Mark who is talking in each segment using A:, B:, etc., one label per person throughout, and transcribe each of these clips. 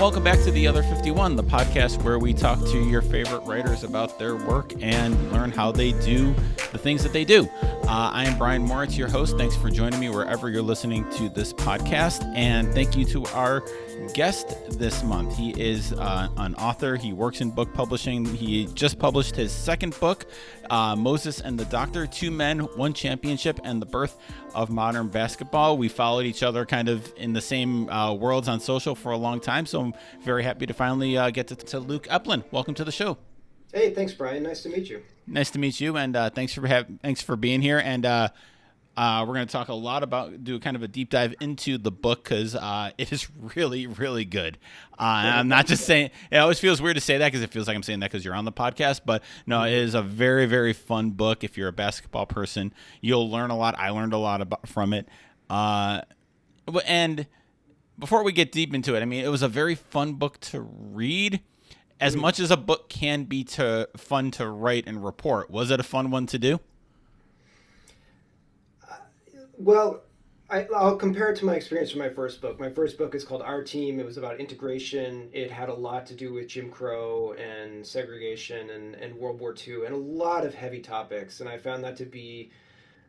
A: welcome back to The Other 51, the podcast where we talk to your favorite writers about their work and learn how they do the things that they do. I am Brian Moritz, your host. Thanks for joining me wherever you're listening to this podcast. And thank you to our guest this month. He is an author. He works in book publishing. He just published his second book, Moses and the Doctor, Two Men, One Championship, and the Birth of Modern Basketball. We followed each other kind of in the same worlds on social for a long time, so I'm very happy to finally get to Luke Epplin. Welcome to the show.
B: Hey, thanks, Brian. Nice to meet you.
A: Nice to meet you, and thanks for being here. And we're going to talk a lot do kind of a deep dive into the book because it is really, really good. And I'm not just saying, it always feels weird to say that because it feels like I'm saying that because you're on the podcast, but no, it is a very, very fun book. If you're a basketball person, you'll learn a lot. I learned a lot from it. And before we get deep into it, I mean, it was a very fun book to read. As much as a book can be fun to write and report, was it a fun one to do?
B: Well, I'll compare it to my experience from my first book. My first book is called Our Team. It was about integration. It had a lot to do with Jim Crow and segregation and World War II and a lot of heavy topics. And I found that to be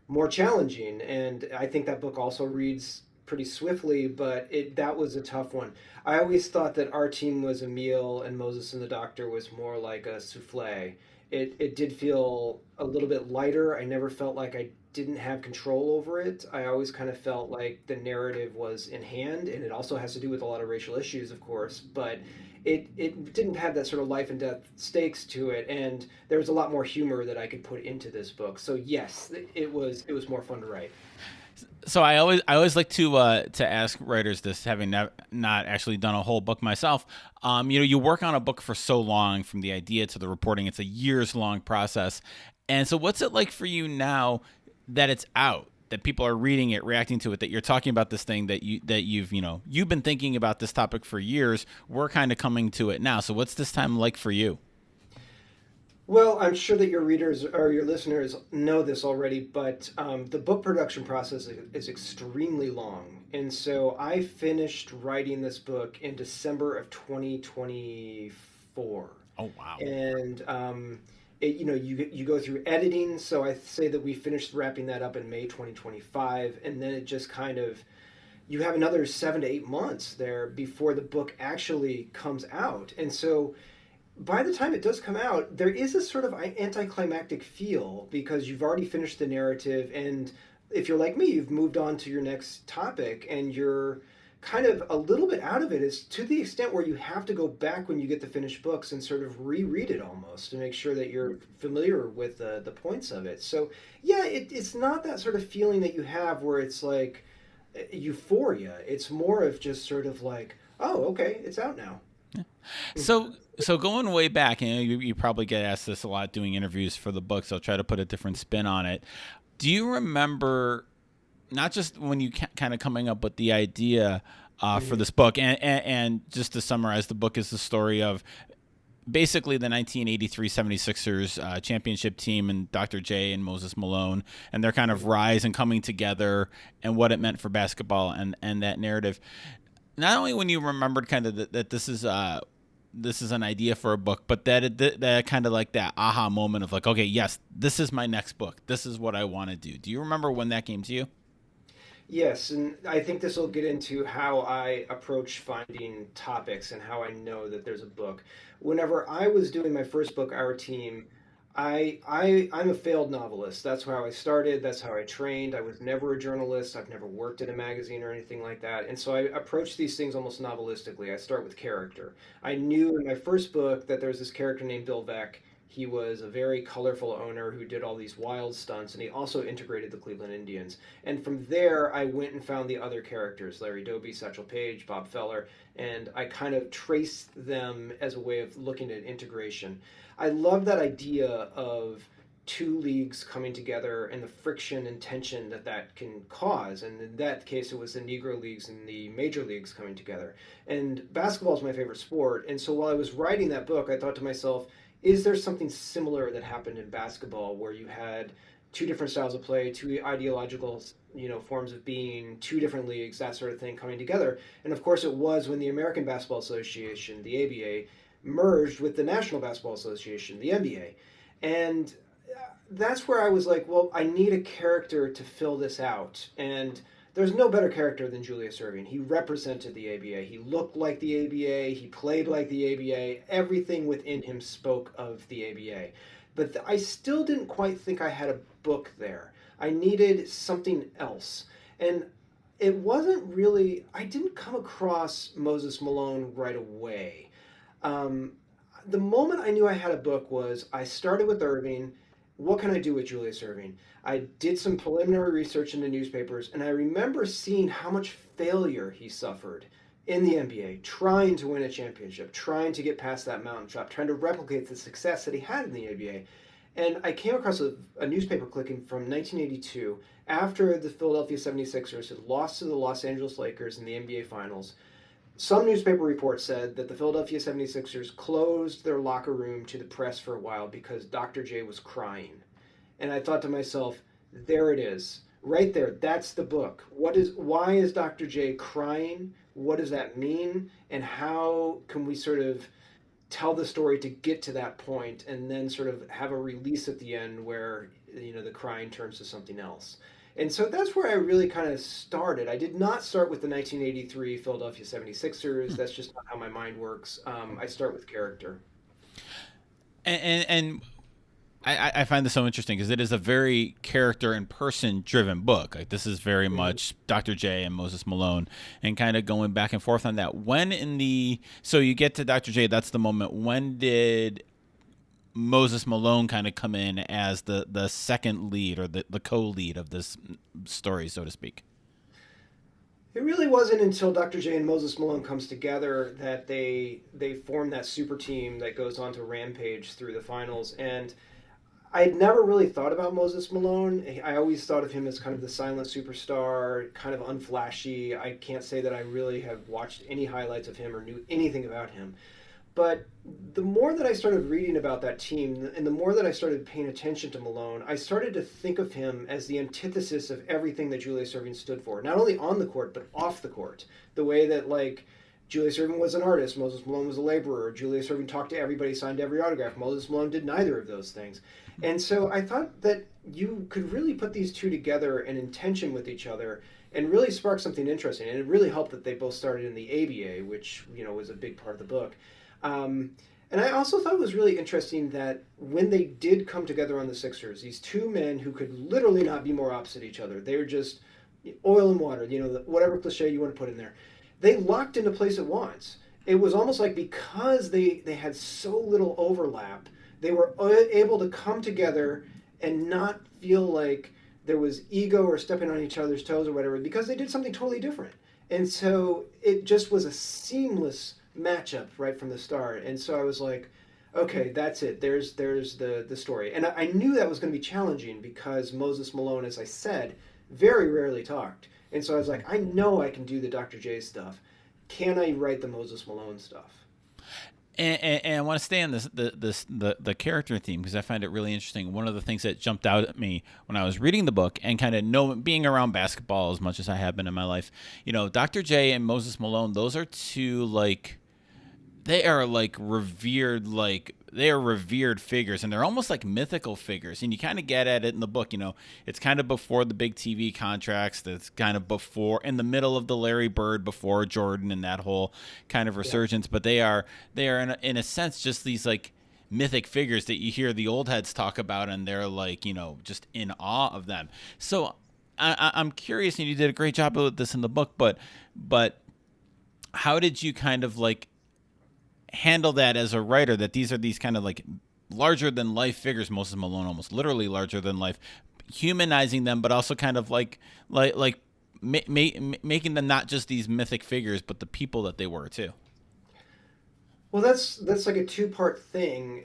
B: more challenging. And I think that book also reads pretty swiftly, but that was a tough one. I always thought that Our Team was a meal and Moses and the Doctor was more like a souffle. It did feel a little bit lighter. I never felt like I didn't have control over it. I always kind of felt like the narrative was in hand, and it also has to do with a lot of racial issues, of course, but it didn't have that sort of life and death stakes to it, and there was a lot more humor that I could put into this book. So yes, it was more fun to write.
A: So I always like to ask writers this, having not actually done a whole book myself. You work on a book for so long, from the idea to the reporting. It's a years long process. And so what's it like for you now that it's out, that people are reading it, reacting to it, that you're talking about this thing that you've been thinking about this topic for years? We're kind of coming to it now. So what's this time like for you?
B: Well, I'm sure that your readers or your listeners know this already, but the book production process is extremely long. And so I finished writing this book in December of 2024.
A: Oh, wow.
B: And, you go through editing. So I say that we finished wrapping that up in May 2025. And then it just kind of, you have another 7 to 8 months there before the book actually comes out. And so by the time it does come out, there is a sort of anticlimactic feel because you've already finished the narrative, and if you're like me, you've moved on to your next topic, and you're kind of a little bit out of it, is to the extent where you have to go back when you get the finished books and sort of reread it almost to make sure that you're familiar with the points of it. So yeah, it's not that sort of feeling that you have where it's like euphoria. It's more of just sort of like, oh, okay, it's out now.
A: So going way back, you probably get asked this a lot doing interviews for the book, so I'll try to put a different spin on it. Do you remember, not just when you kind of coming up with the idea for this book, and just to summarize, the book is the story of basically the 1983 76ers championship team and Dr. J and Moses Malone and their kind of rise and coming together and what it meant for basketball and that narrative. Not only when you remembered kind of that this is an idea for a book, but that kind of like that aha moment of like, okay, yes, this is my next book. This is what I want to do. Do you remember when that came to you?
B: Yes, and I think this will get into how I approach finding topics and how I know that there's a book. Whenever I was doing my first book, Our Team, I'm a failed novelist. That's how I started. That's how I trained. I was never a journalist. I've never worked in a magazine or anything like that. And so I approach these things almost novelistically. I start with character. I knew in my first book that there was this character named Bill Veeck. He was a very colorful owner who did all these wild stunts, and he also integrated the Cleveland Indians. And from there, I went and found the other characters, Larry Doby, Satchel Paige, Bob Feller, and I kind of traced them as a way of looking at integration. I love that idea of two leagues coming together and the friction and tension that can cause. And in that case, it was the Negro leagues and the major leagues coming together. And basketball is my favorite sport. And so while I was writing that book, I thought to myself, is there something similar that happened in basketball where you had two different styles of play, two ideological, forms of being, two different leagues, that sort of thing coming together. And of course, it was when the American Basketball Association, the ABA, merged with the National Basketball Association, the NBA. And that's where I was like, well, I need a character to fill this out. And there's no better character than Julius Erving. He represented the ABA. He looked like the ABA. He played like the ABA. Everything within him spoke of the ABA. But I still didn't quite think I had a book there. I needed something else. And it wasn't really, I didn't come across Moses Malone right away. Um, the moment I knew I had a book was I started with Erving. What can I do with Julius Erving? I did some preliminary research in the newspapers, and I remember seeing how much failure he suffered in the NBA, trying to win a championship, trying to get past that mountaintop, trying to replicate the success that he had in the ABA. And I came across a newspaper clipping from 1982 after the Philadelphia 76ers had lost to the Los Angeles Lakers in the NBA Finals. Some newspaper reports said that the Philadelphia 76ers closed their locker room to the press for a while because Dr. J was crying. And I thought to myself, there it is. Right there. That's the book. Why is Dr. J crying? What does that mean? And how can we sort of tell the story to get to that point and then sort of have a release at the end where the crying turns to something else. And so that's where I really kind of started. I did not start with the 1983 Philadelphia 76ers. That's just not how my mind works. I start with character.
A: And I find this so interesting because it is a very character and person driven book. Like this is very much Dr. J and Moses Malone, and kind of going back and forth on that. So you get to Dr. J, that's the moment. When did Moses Malone kind of come in as the second lead or the co-lead of this story, so to speak?
B: It really wasn't until Dr. J and Moses Malone comes together that they form that super team that goes on to rampage through the finals. And I had never really thought about Moses Malone. I always thought of him as kind of the silent superstar, kind of unflashy. I can't say that I really have watched any highlights of him or knew anything about him. But the more that I started reading about that team and the more that I started paying attention to Malone, I started to think of him as the antithesis of everything that Julius Erving stood for, not only on the court, but off the court. The way that, like, Julius Erving was an artist, Moses Malone was a laborer. Julius Erving talked to everybody, signed every autograph. Moses Malone did neither of those things. And so I thought that you could really put these two together and in tension with each other and really spark something interesting. And it really helped that they both started in the ABA, which, was a big part of the book. And I also thought it was really interesting that when they did come together on the Sixers, these two men who could literally not be more opposite each other, they were just oil and water, whatever cliche you want to put in there. They locked into place at once. It was almost like because they had so little overlap, they were able to come together and not feel like there was ego or stepping on each other's toes or whatever, because they did something totally different. And so it just was a seamless matchup right from the start. And so I was like, okay, that's it. There's the story. And I knew that was going to be challenging because Moses Malone, as I said, very rarely talked. And so I was like, I know I can do the Dr. J stuff. Can I write the Moses Malone stuff?
A: And I want to stay on the character theme because I find it really interesting. One of the things that jumped out at me when I was reading the book and kind of being around basketball as much as I have been in my life, Dr. J and Moses Malone, those are two they are revered figures, and they're almost like mythical figures, and you kind of get at it in the book. It's kind of before the big TV contracts. That's kind of before, in the middle of the Larry Bird, before Jordan and that whole kind of resurgence. Yeah. But they are in a sense just these mythic figures that you hear the old heads talk about, and they're just in awe of them. So I'm curious, and you did a great job with this in the book, but how did you kind of handle that as a writer, that these are these kind of larger than life figures, Moses Malone almost literally larger than life, humanizing them, but also kind of making them not just these mythic figures, but the people that they were too?
B: Well, that's like a two-part thing.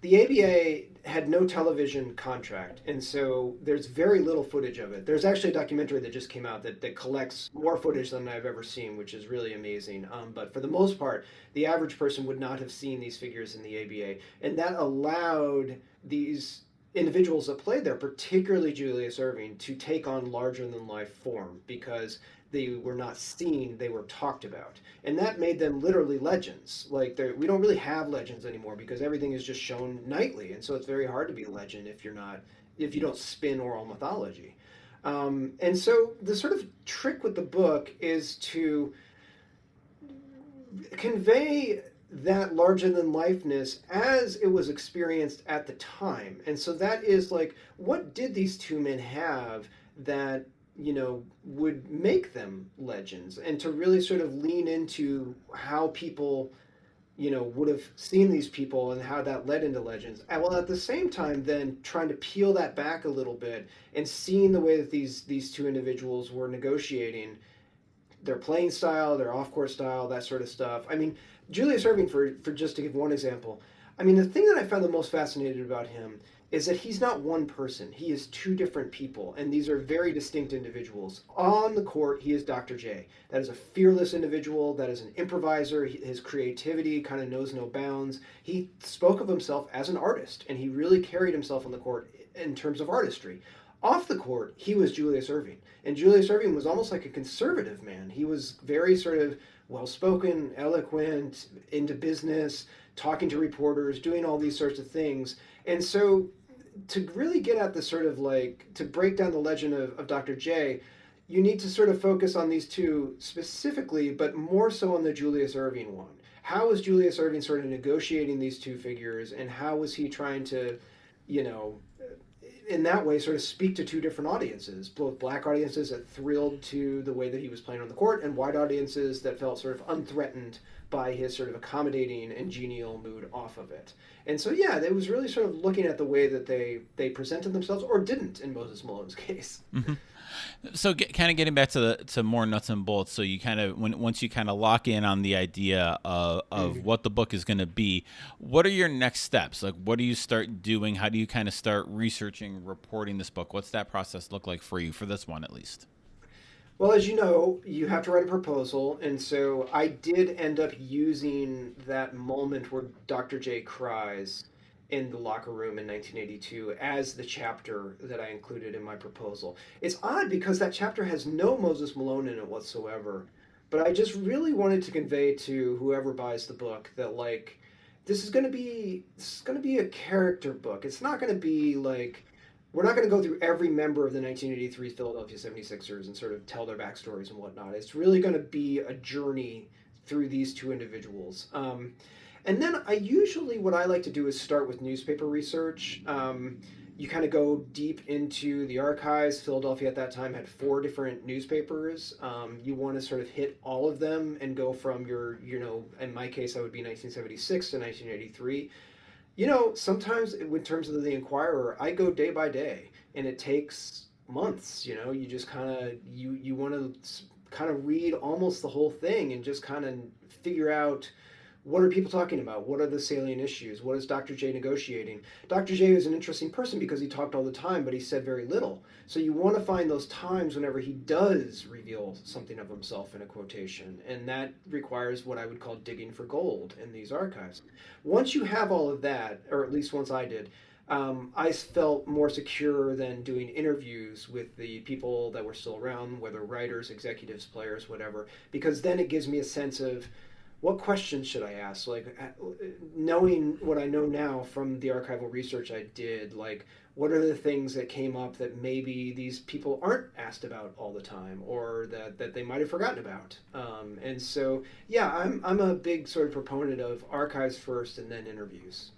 B: The ABA had no television contract, and so there's very little footage of it. There's actually a documentary that just came out that collects more footage than I've ever seen, which is really amazing. But for the most part, the average person would not have seen these figures in the ABA, and that allowed these individuals that played there, particularly Julius Erving, to take on larger than life form because they were not seen, they were talked about. And that made them literally legends. Like we don't really have legends anymore because everything is just shown nightly. And so it's very hard to be a legend if you don't spin oral mythology. And so the sort of trick with the book is to convey that larger than lifeness as it was experienced at the time. And so that is like, what did these two men have that, would make them legends? And to really sort of lean into how people, would have seen these people and how that led into legends. And while at the same time, then trying to peel that back a little bit and seeing the way that these two individuals were negotiating their playing style, their off-court style, that sort of stuff. I mean, Julius Erving, for just to give one example, I mean, the thing that I found the most fascinating about him is that he's not one person. He is two different people, and these are very distinct individuals. On the court, he is Dr. J. That is a fearless individual. That is an improviser. His creativity kind of knows no bounds. He spoke of himself as an artist, and he really carried himself on the court in terms of artistry. Off the court, he was Julius Erving. And Julius Erving was almost like a conservative man. He was very sort of well-spoken, eloquent, into business, talking to reporters, doing all these sorts of things. And so to really get at the sort of like, to break down the legend of Dr. J, you need to sort of focus on these two specifically, but more so on the Julius Erving one. How was Julius Erving sort of negotiating these two figures, and how was he trying to, you know, in that way sort of speak to two different audiences, both black audiences that thrilled to the way that he was playing on the court, and white audiences that felt sort of unthreatened by his sort of accommodating and genial mood off of it. And so yeah, it was really sort of looking at the way that they presented themselves, or didn't in Moses Malone's case.
A: Mm-hmm. So kind of getting back to more nuts and bolts. So you kind of once you kind of lock in on the idea of what the book is going to be, what are your next steps? Like, what do you start doing? How do you kind of start researching, reporting this book? What's that process look like for you, for this one at least?
B: Well, as you know, you have to write a proposal, and so I did end up using that moment where Dr. J cries in the locker room in 1982 as the chapter that I included in my proposal. It's odd because that chapter has no Moses Malone in it whatsoever, but I just really wanted to convey to whoever buys the book that like this is going to be a character book. It's not going to be like we're not going to go through every member of the 1983 Philadelphia 76ers and sort of tell their backstories and whatnot. It's really going to be a journey through these two individuals. And then what I like to do is start with newspaper research. You kind of go deep into the archives. Philadelphia at that time had 4 different newspapers. You want to sort of hit all of them and go from in my case, that would be 1976 to 1983. Sometimes in terms of the Inquirer, I go day by day, and it takes months. You just kind of you want to kind of read almost the whole thing and just kind of figure out what are people talking about? What are the salient issues? What is Dr. J negotiating? Dr. J is an interesting person because he talked all the time, but he said very little. So you want to find those times whenever he does reveal something of himself in a quotation. And that requires what I would call digging for gold in these archives. Once you have all of that, or at least once I did, I felt more secure than doing interviews with the people that were still around, whether writers, executives, players, whatever, because then it gives me a sense of what questions should I ask? Like, knowing what I know now from the archival research I did, like, what are the things that came up that maybe these people aren't asked about all the time, or that they might have forgotten about? And so, yeah, I'm a big sort of proponent of archives first and then interviews.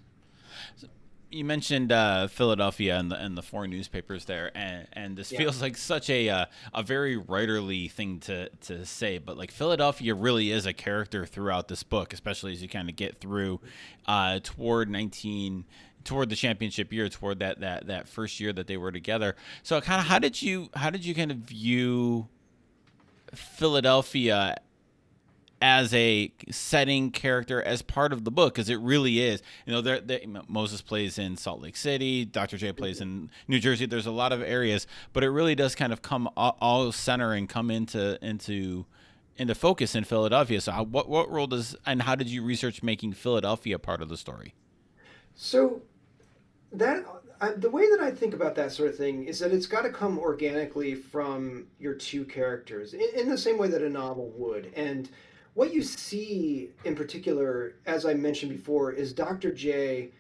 A: You mentioned Philadelphia and the 4 newspapers there, and this feels like such a very writerly thing to say, but like Philadelphia really is a character throughout this book, especially as you kind of get through toward the championship year, toward that first year that they were together. So kind of how did you kind of view Philadelphia as a setting character, as part of the book? Because it really is, Moses plays in Salt Lake City, Dr. J plays in New Jersey. There's a lot of areas, but it really does kind of come all center and come into focus in Philadelphia. So what role and how did you research making Philadelphia part of the story?
B: So that The way that I think about that sort of thing is that it's got to come organically from your two characters in the same way that a novel would. And what you see in particular, as I mentioned before, is Dr. J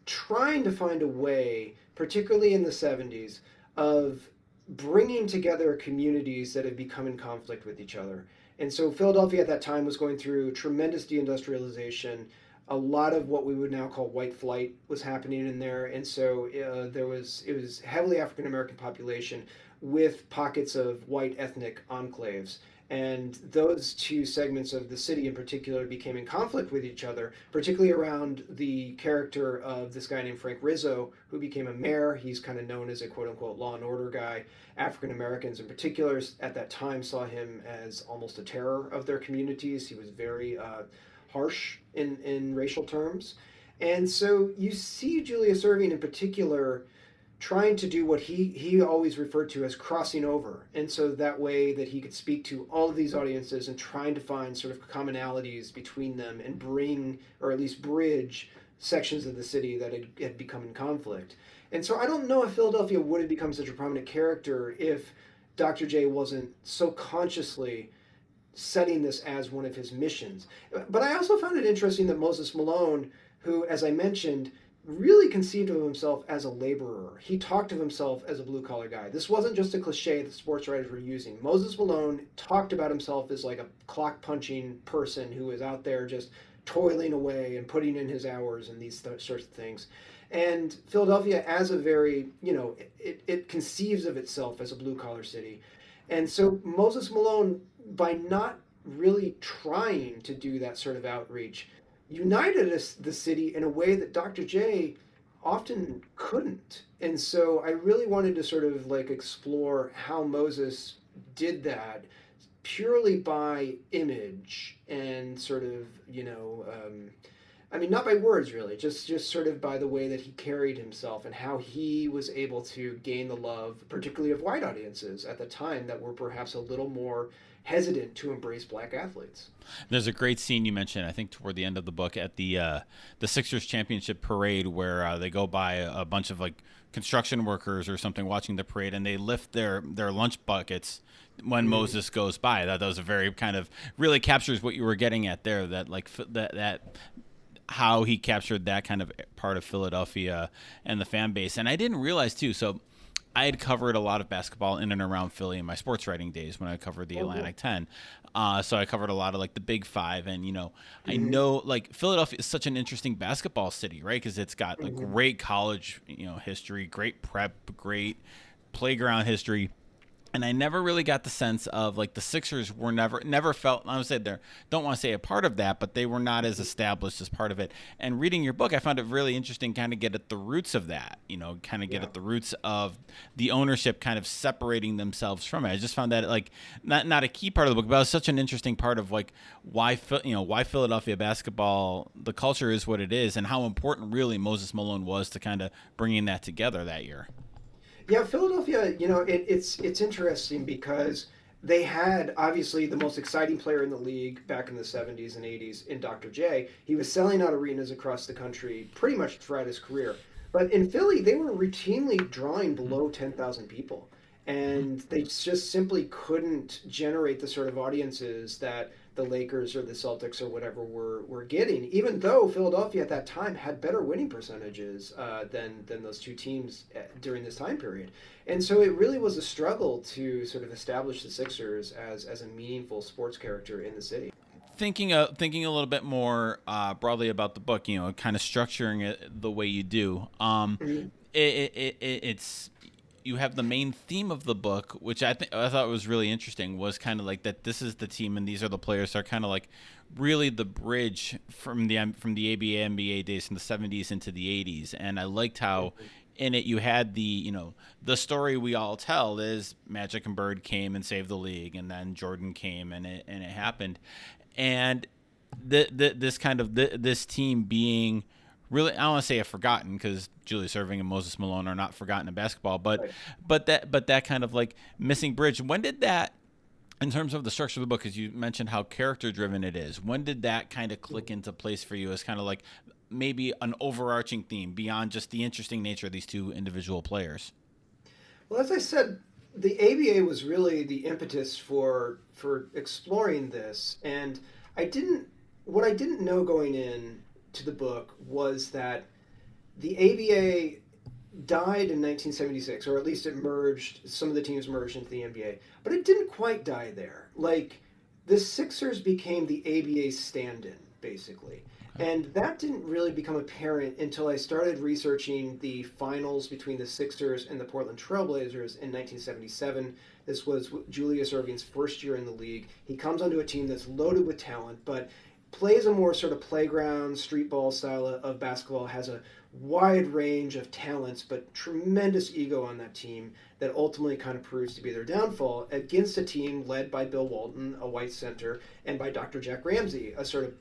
B: trying to find a way, particularly in the 70s, of bringing together communities that had become in conflict with each other. And so Philadelphia at that time was going through tremendous deindustrialization. A lot of what we would now call white flight was happening in there, and so it was heavily African American population with pockets of white ethnic enclaves. And those two segments of the city in particular became in conflict with each other, particularly around the character of this guy named Frank Rizzo, who became a mayor. He's kind of known as a quote unquote law and order guy. African Americans in particular at that time saw him as almost a terror of their communities. He was very harsh in racial terms. And so you see Julius Erving in particular trying to do what he always referred to as crossing over. And so that way that he could speak to all of these audiences and trying to find sort of commonalities between them and bring, or at least bridge, sections of the city that had become in conflict. And so I don't know if Philadelphia would have become such a prominent character if Dr. J wasn't so consciously setting this as one of his missions. But I also found it interesting that Moses Malone, who, as I mentioned, really conceived of himself as a laborer. He talked of himself as a blue collar guy. This wasn't just a cliche that sports writers were using. Moses Malone talked about himself as like a clock punching person who is out there just toiling away and putting in his hours and these sorts of things. And Philadelphia, as a very, it conceives of itself as a blue collar city. And so Moses Malone, by not really trying to do that sort of outreach, united the city in a way that Dr. J often couldn't. And so I really wanted to sort of like explore how Moses did that purely by image and sort of, I mean, not by words really, just sort of by the way that he carried himself and how he was able to gain the love, particularly of white audiences at the time that were perhaps a little more hesitant to embrace black athletes.
A: There's a great scene you mentioned, I think, toward the end of the book at the Sixers championship parade where they go by a bunch of like construction workers or something watching the parade, and they lift their lunch buckets when Moses goes by. That was a very kind of really captures what you were getting at there. That like that how he captured that kind of part of Philadelphia and the fan base. And I didn't realize too. So I had covered a lot of basketball in and around Philly in my sports writing days when I covered the Atlantic 10. So I covered a lot of like the Big Five, and I know like Philadelphia is such an interesting basketball city, right? Because it's got like great college, history, great prep, great playground history. And I never really got the sense of like the Sixers were never felt, I would say don't want to say a part of that, but they were not as established as part of it. And reading your book, I found it really interesting kind of get at the roots of that, kind of get at the roots of the ownership kind of separating themselves from it. I just found that like not a key part of the book, but it was such an interesting part of like why Philadelphia basketball, the culture is what it is, and how important really Moses Malone was to kind of bringing that together that year.
B: Yeah, Philadelphia, it's interesting because they had obviously the most exciting player in the league back in the 70s and 80s in Dr. J. He was selling out arenas across the country pretty much throughout his career. But in Philly, they were routinely drawing below 10,000 people. And they just simply couldn't generate the sort of audiences that the Lakers or the Celtics or whatever were getting, even though Philadelphia at that time had better winning percentages than those two teams during this time period. And so it really was a struggle to sort of establish the Sixers as a meaningful sports character in the city.
A: Thinking a little bit more broadly about the book, kind of structuring it the way you do. It's you have the main theme of the book, which I thought was really interesting, was kind of like that this is the team and these are the players that are kind of like really the bridge from the ABA NBA days in the 70s into the 80s. And I liked how in it you had the story we all tell is Magic and Bird came and saved the league, and then Jordan came and it happened. And this team being really, I don't want to say forgotten, because Julius Erving and Moses Malone are not forgotten in basketball, but that kind of like missing bridge. When did that, in terms of the structure of the book, because you mentioned how character driven it is, when did that kind of click into place for you as kind of like maybe an overarching theme beyond just the interesting nature of these two individual players?
B: Well, as I said, the ABA was really the impetus for exploring this, and I didn't. What I didn't know going in to the book was that the ABA died in 1976, or at least it merged. Some of the teams merged into the NBA, but it didn't quite die there. Like the Sixers became the ABA stand-in, basically. And that didn't really become apparent until I started researching the finals between the Sixers and the Portland Trailblazers in 1977. This was Julius Erving's first year in the league. He comes onto a team that's loaded with talent, but plays a more sort of playground, street ball style of basketball, has a wide range of talents, but tremendous ego on that team that ultimately kind of proves to be their downfall against a team led by Bill Walton, a white center, and by Dr. Jack Ramsey, a sort of,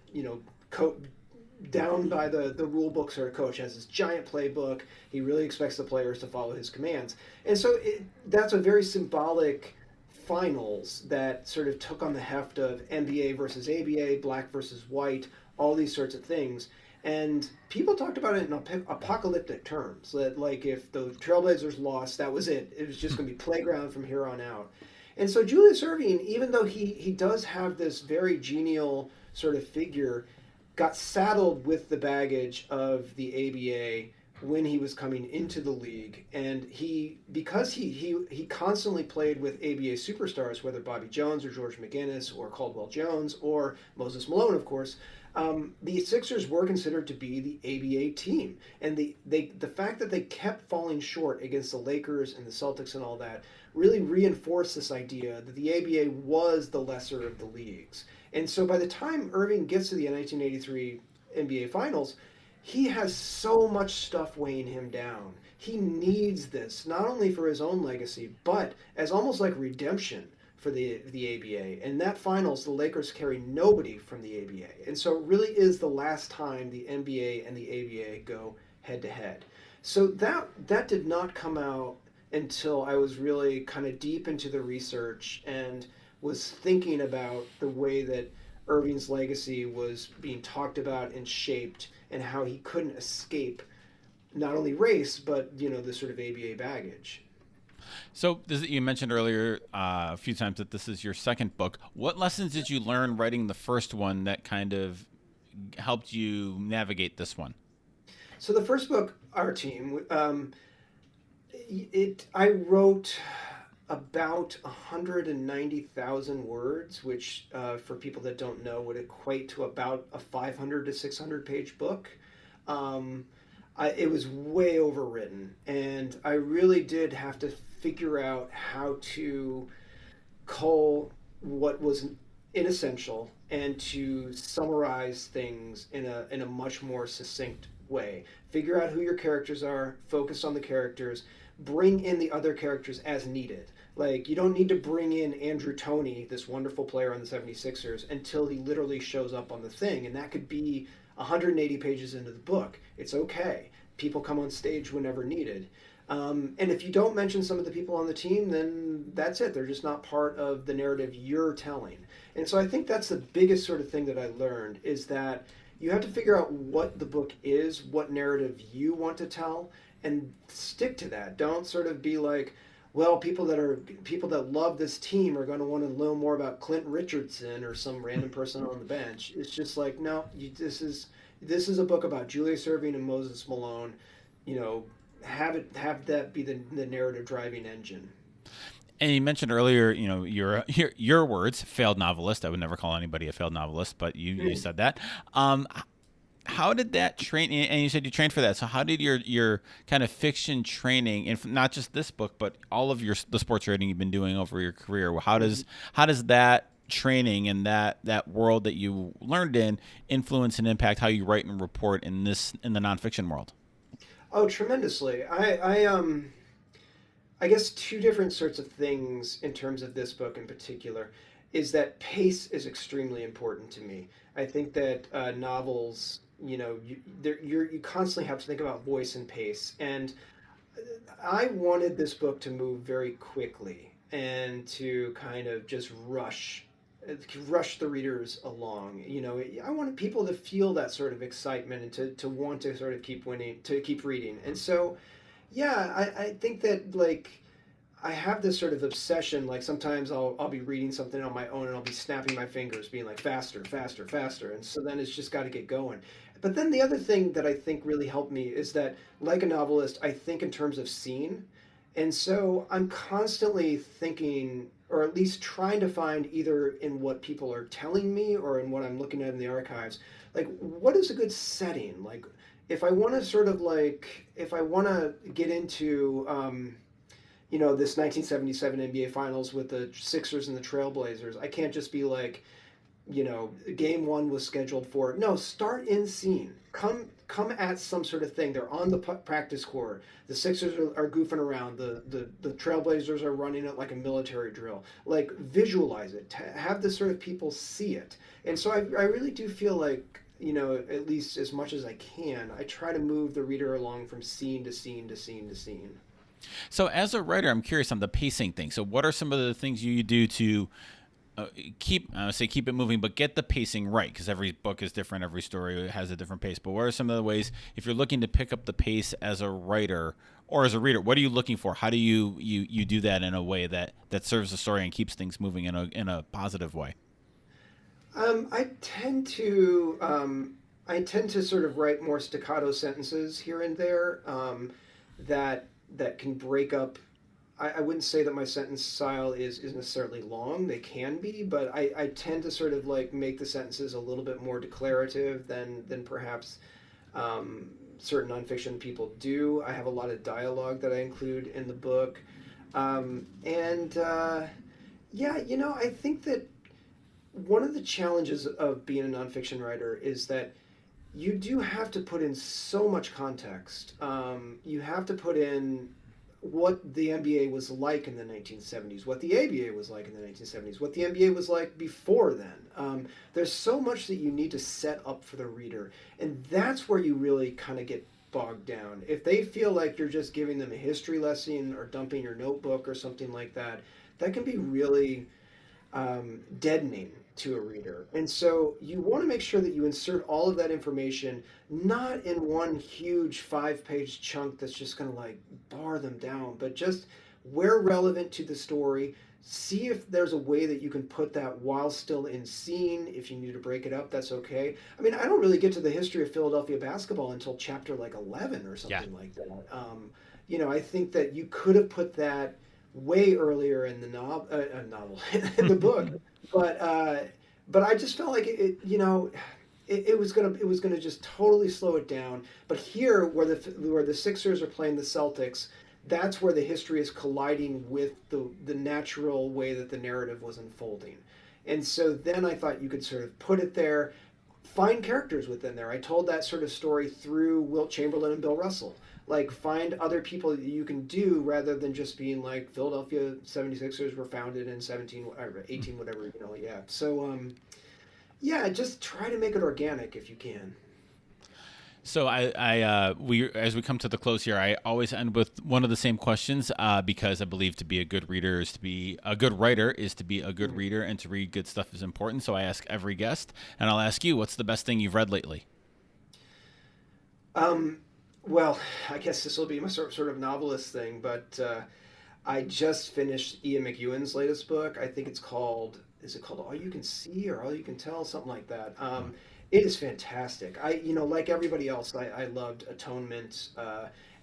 B: down by the rule book sort of coach, has this giant playbook. He really expects the players to follow his commands. And so that's a very symbolic finals that sort of took on the heft of NBA versus ABA, black versus white, all these sorts of things. And people talked about it in apocalyptic terms. That, like, if the Trailblazers lost, that was it. It was just going to be playground from here on out. And so Julius Erving, even though he does have this very genial sort of figure, got saddled with the baggage of the ABA when he was coming into the league, and because he constantly played with ABA superstars, whether Bobby Jones or George McGinnis or Caldwell Jones or Moses Malone, of course. The Sixers were considered to be the ABA team, and the fact that they kept falling short against the Lakers and the Celtics and all that really reinforced this idea that the ABA was the lesser of the leagues. And so by the time Erving gets to the 1983 NBA Finals, he has so much stuff weighing him down. He needs this, not only for his own legacy, but as almost like redemption for the ABA. And that finals, the Lakers carry nobody from the ABA. And so it really is the last time the NBA and the ABA go head to head. So that did not come out until I was really kind of deep into the research and was thinking about the way that Erving's legacy was being talked about and shaped, and how he couldn't escape not only race, but the sort of ABA baggage.
A: So you mentioned earlier a few times that this is your second book. What lessons did you learn writing the first one that kind of helped you navigate this one?
B: So the first book, Our Team, I wrote about 190,000 words, which for people that don't know would equate to about a 500 to 600 page book. It was way overwritten, and I really did have to figure out how to cull what was inessential and to summarize things in a much more succinct way. Figure out who your characters are, focus on the characters, bring in the other characters as needed. Like, you don't need to bring in Andrew Toney, this wonderful player on the 76ers, until he literally shows up on the thing. And that could be 180 pages into the book. It's okay. People come on stage whenever needed. And if you don't mention some of the people on the team, then that's it. They're just not part of the narrative you're telling. And so I think that's the biggest sort of thing that I learned, is that you have to figure out what the book is, what narrative you want to tell, and stick to that. Don't sort of be like, well, people that love this team are going to want to know more about Clint Richardson or some random person on the bench. It's just like, no, this is a book about Julius Erving and Moses Malone. Have that be the narrative driving engine.
A: And you mentioned earlier, your words, failed novelist. I would never call anybody a failed novelist, but you said that. How did that train? And you said you trained for that. So how did your kind of fiction training, and not just this book, but all of the sports writing you've been doing over your career? How does that training and that world that you learned in influence and impact how you write and report in the nonfiction world?
B: Oh, tremendously. I guess two different sorts of things in terms of this book in particular is that pace is extremely important to me. I think that novels, you constantly have to think about voice and pace, and I wanted this book to move very quickly and to kind of just rush rush the readers along. I want people to feel that sort of excitement and to want to sort of keep winning, to keep reading. And so, yeah, I think that like I have this sort of obsession. Like sometimes I'll be reading something on my own and I'll be snapping my fingers, being like faster, faster, faster. And so then it's just got to get going. But then the other thing that I think really helped me is that, like a novelist, I think in terms of scene. And so I'm constantly thinking, or at least trying to find either in what people are telling me or in what I'm looking at in the archives, like what is a good setting? Like if I want to sort of like, if I want to get into, this 1977 NBA Finals with the Sixers and the Trailblazers, I can't just be like, game one was scheduled for. No, start in scene. Come at some sort of thing. They're on the practice court. The Sixers are goofing around. The Trailblazers are running it like a military drill. Like visualize it. Have the sort of people see it. And so I really do feel like, at least as much as I can, I try to move the reader along from scene to scene to scene to scene.
A: So as a writer, I'm curious on the pacing thing. So what are some of the things you do to keep it moving, but get the pacing right? Because every book is different, every story has a different pace. But what are some of the ways, if you're looking to pick up the pace as a writer or as a reader, what are you looking for? How do you do that in a way that serves the story and keeps things moving in a positive way?
B: I tend to sort of write more staccato sentences here and there, that can break up. I wouldn't say that my sentence style is necessarily long. They can be, but I tend to sort of like make the sentences a little bit more declarative than perhaps certain nonfiction people do. I have a lot of dialogue that I include in the book, and yeah, I think that one of the challenges of being a nonfiction writer is that you do have to put in so much context. You have to put in what the NBA was like in the 1970s, what the ABA was like in the 1970s, what the NBA was like before then. There's so much that you need to set up for the reader, and that's where you really kind of get bogged down. If they feel like you're just giving them a history lesson or dumping your notebook or something like that, that can be really deadening to a reader. And so you want to make sure that you insert all of that information, not in one huge 5-page chunk that's just going to like bar them down, but just where relevant to the story. See if there's a way that you can put that while still in scene. If you need to break it up, that's okay. I mean, I don't really get to the history of Philadelphia basketball until chapter like 11 or
A: Yeah.
B: something like that. I think that you could have put that way earlier in the novel in the book, but I just felt like it was gonna just totally slow it down. But here, where the Sixers are playing the Celtics, that's where the history is colliding with the natural way that the narrative was unfolding. And so then I thought you could sort of put it there, find characters within there. I told that sort of story through Wilt Chamberlain and Bill Russell. Like find other people that you can do rather than just being like Philadelphia 76ers were founded in 17 or 18 whatever, yeah. So yeah, just try to make it organic if you can.
A: So we as we come to the close here, I always end with one of the same questions because I believe to be a good reader is to be a good writer is to be a good reader, and to read good stuff is important. So I ask every guest, and I'll ask you, what's the best thing you've read lately?
B: Well, I guess this will be my sort of novelist thing, but I just finished Ian McEwan's latest book. I think it's called, is it called All You Can See or All You Can Tell, something like that. It is fantastic. Like everybody else, I loved Atonement,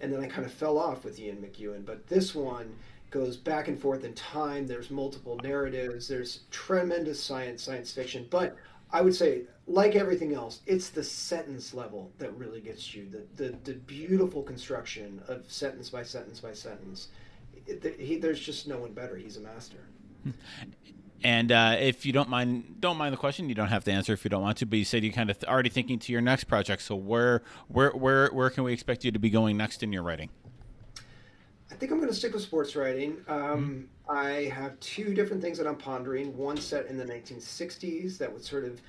B: and then I kind of fell off with Ian McEwan. But this one goes back and forth in time. There's multiple narratives. There's tremendous science fiction. But I would say, like everything else, it's the sentence level that really gets you. The beautiful construction of sentence by sentence by sentence. There's just no one better. He's a master.
A: And if you don't mind the question. You don't have to answer if you don't want to. But you said you kind of already thinking to your next project. So where can we expect you to be going next in your writing?
B: I think I'm going to stick with sports writing. I have two different things that I'm pondering. One set in the 1960s that would sort of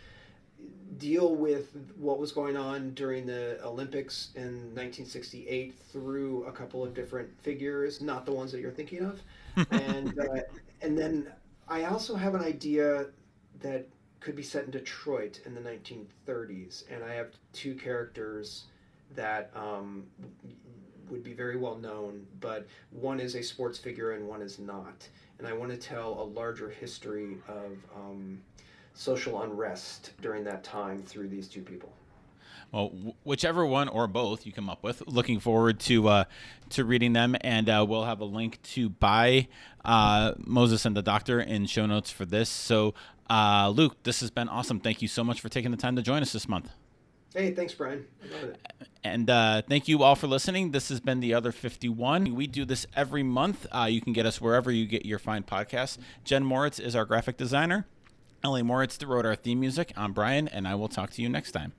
B: deal with what was going on during the Olympics in 1968 through a couple of different figures, not the ones that you're thinking of. And and then I also have an idea that could be set in Detroit in the 1930s, and I have two characters that would be very well known, but one is a sports figure and one is not. And I want to tell a larger history of social unrest during that time through these two people.
A: Well, whichever one or both you come up with, looking forward to reading them, and we'll have a link to buy Moses and the Doctor in show notes for this. So, Luke, this has been awesome. Thank you so much for taking the time to join us this month.
B: Hey, thanks, Brian. I love it.
A: And thank you all for listening. This has been The Other 51. We do this every month. You can get us wherever you get your fine podcasts. Jen Moritz is our graphic designer. Ellie Moritz wrote our theme music. I'm Brian, and I will talk to you next time.